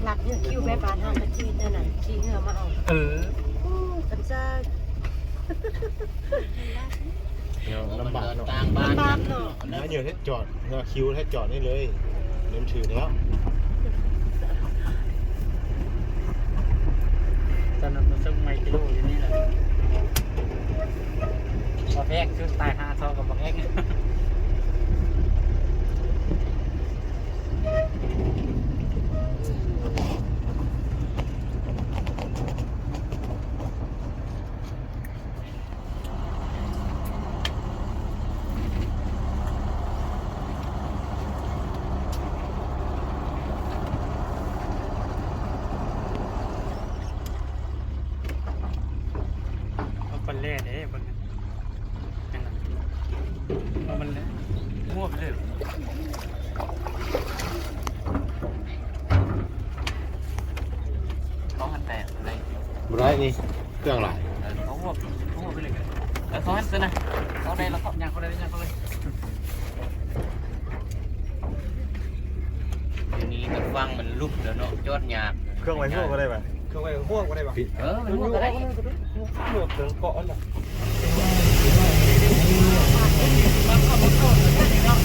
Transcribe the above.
หลักเยอะคิวแบบบ้านเฮากระชีนั่นน่ะขี้เหงื่อมาเอากันซ่าลำบากเนาะลำบากเนาะนะเดี๋ยวให้จอดเราคิวให้จอดนี่เลยเริ่มถือแล้วตอนนั้นมาซึ่งไมกิโลอยู่นี่แหละพอแพงคือตายหาทอกับบักแอกคนแรกเด้บางนั่นมันมั่วไปเลยเขาหันแตกอะไรบุไรนี่เครื่องหลายเขามั่วไปเลยแล้วเขาหันเสนะเขาได้แล้วเขาย่างเขาได้ย่างเขาเลยทีนี้มันฟังมันลุกแล้วเนาะยอดหยาบเครื่องไว้พวกก็ได้ป่ะเครื่องไว้พวกก็ได้ป่ะมันมั่วก็ได้หนวดถึงเกาะน่ะมันเข้ามาเข้าแล้วนี่เนาะ